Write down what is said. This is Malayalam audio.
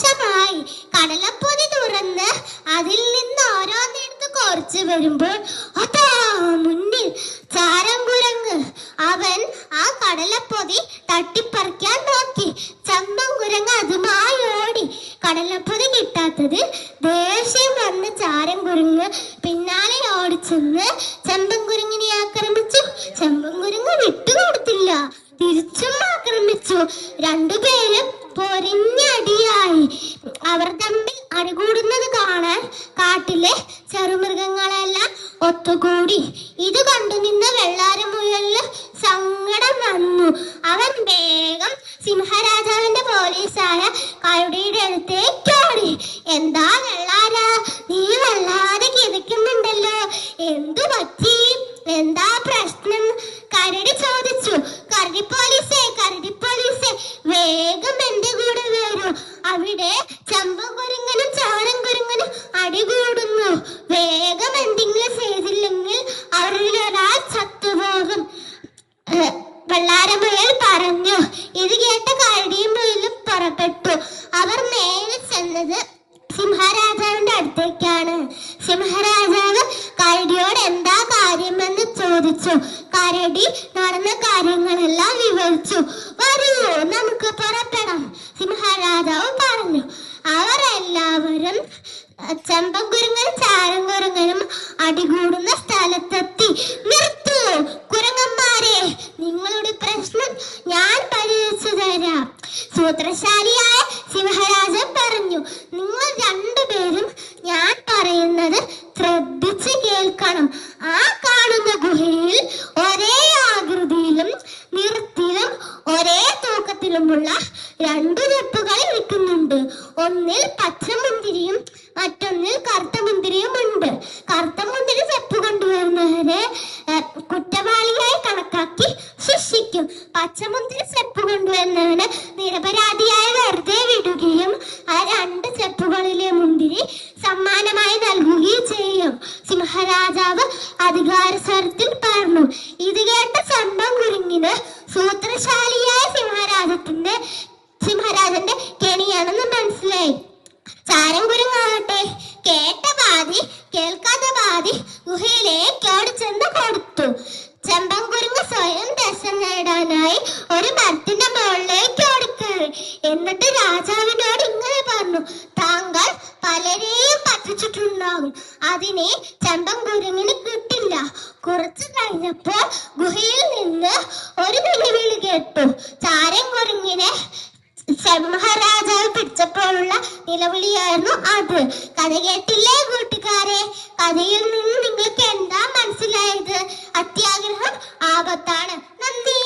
സന്തോഷമായി. കടലപ്പൊതി തുറന്ന് അതിൽ നിന്ന് ഓരോന്നെടുത്ത് കുറച്ച് വരുമ്പോൾ അതാ മുന്നിൽ ചാരംകുരങ്ങ്. അവൻ ആ കടലപ്പൊതി തട്ടിപ്പറിക്കാൻ നോക്കി. ചെമ്പൻകുരങ്ങ് അതുമായി ഓടി. കടലപ്പൊതി കിട്ടാത്തതിൽ ദേഷ്യം വന്ന് ചാരംകുരങ്ങ് പിന്നാലെ ഓടിച്ചെന്ന് ചെമ്പൻകുരങ്ങിനെ ആക്രമിച്ചു. ചെമ്പൻകുരങ്ങ് വിട്ടുകൊടുത്തില്ല, തിരിച്ചും ആക്രമിച്ചു. രണ്ടുപേരും പൊരിഞ്ഞടിയായി. അവർ തമ്മിൽ അടികൂടുന്നത് കാണാൻ കാട്ടിലെ ചെറുമൃഗങ്ങളെല്ലാം ഒത്തുകൂടി. ഇത് കണ്ടുനിന്ന വെള്ളാരമുയലിന് സങ്കടം വന്നു. അവൻ വേഗം സിംഹരാജാവിന്റെ പോലീസായ കരടിയുടെ അടുത്തേക്ക് ഓടി. എന്താ വെള്ളാര, നീ വല്ലാതെ കിതയ്ക്കുന്നുണ്ടല്ലോ, എന്തു പറ്റി, എന്താ പ്രശ്നം? കരടി ചോദിച്ചു. കരടി പോലീസേ, കരടി പോലീസേ, വേഗം എന്റെ കൂടെ വരൂ. അവിടെ ചെമ്പൻകുരങ്ങനും ചാരംകുരങ്ങനും അടികൂടുന്നു. വേഗം എന്തെങ്കിലും ചെയ്തില്ലെങ്കിൽ അവരിൽ ഒരാൾ ചത്തുപോകും. വെള്ളാരമുയൽ പറഞ്ഞു. ഇത് കേട്ട കരടിയും മുയലും പുറപ്പെട്ടു. അവർ നേരെ ചെന്നത് സിംഹരാജാവിന്റെ അടുത്തേക്കാണ്. സിംഹരാജാവ് കരടിയോട് എന്താ കാര്യമെന്ന് ചോദിച്ചു. കരടി നടന്ന കാര്യങ്ങളെല്ലാം വിവരിച്ചു. വരൂ, നമുക്ക് പുറപ്പെടാം, സിംഹരാജാവ് പറഞ്ഞു. അവർ എല്ലാവരും ചെമ്പൻകുരങ്ങനും ചാരംകുരങ്ങനും അടികൂടുന്ന സ്ഥലത്തെത്തി. നിർത്തൂ കുരങ്ങന്മാരെ, നിങ്ങളുടെ പ്രശ്നം ഞാൻ പരിഹരിച്ചു തരാം, സൂത്രശാലിയായ സിംഹരാജൻ പറഞ്ഞു. നിങ്ങൾ രണ്ടുപേരും ഞാൻ പറയുന്നത് ശ്രദ്ധിച്ച് കേൾക്കണം. ആ കാണുന്ന ഗുഹയിൽ ഒരേ ആകൃതിയിലും നിറത്തിലും ഒരേ തൂക്കത്തിലുമുള്ള രണ്ടു ചെപ്പുകൾ ഇരിക്കുന്നുണ്ട്. ഒന്നിൽ പച്ചമുന്തിരിയും മറ്റൊന്നിൽ കറുത്ത മുന്തിരിയും ഉണ്ട്. കറുത്ത മുന്തിരി ചെപ്പ് കൊണ്ടുവരുന്നവരെ കുറ്റവാളിയായി കണക്കാക്കി ശിക്ഷിക്കും. പച്ചമുന്തിരി ചെപ്പ് കൊണ്ടുവരുന്നവന് നിരപരാധിയായി വെറുതെ വിടുകയും ആ രണ്ട് ചെപ്പുകളിലെ മുന്തിരി സമ്മാനമായി നൽകുകയും ചെയ്യും. സിംഹരാജാവ് അധികാരസ്വരത്തിൽ പറഞ്ഞു. ഇത് കേട്ട ചെമ്പൻകുരങ്ങിന് സൂത്രശാലിയായ സിംഹരാജന്റെ കെണിയാണെന്ന് മനസ്സിലായി. ചാരംകുരങ്ങാകട്ടെ കേട്ട പാതി കേൾക്കാത്ത പാതി ഗുഹയിലേക്ക് ഓടിച്ചെന്ന് കൊടുത്തു. ചെമ്പൻകുരങ്ങ് സ്വയം രസം നേടാനായി ഒരു മരത്തിന്റെ മുകളിലേക്ക് ഓടിക്കയറി. എന്നിട്ട് രാജാവിനോട് ഇങ്ങനെ പറഞ്ഞു. താങ്കൾ പലരെയും പറ്റിച്ചിട്ടുണ്ടാകും, അതിനെ ചെമ്പൻകുരങ്ങിന് കിട്ടില്ല. കുറച്ചു കഴിഞ്ഞപ്പോൾ ഗുഹയിൽ നിന്ന് ഒരു വെല്ലുവിളി കേട്ടു. ചാരംകുരങ്ങിനെ സിംഹരാജാവ് പിടിച്ചപ്പോഴുള്ള നിലവിളിയായിരുന്നു അത്. കഥ കേട്ടില്ലേ കൂട്ടുകാരെ? കഥയിൽ നിന്ന് നിങ്ങൾക്ക് എന്താ മനസ്സിലായത്? അത്യാഗ്രഹം ആപത്താണ്. നന്ദി.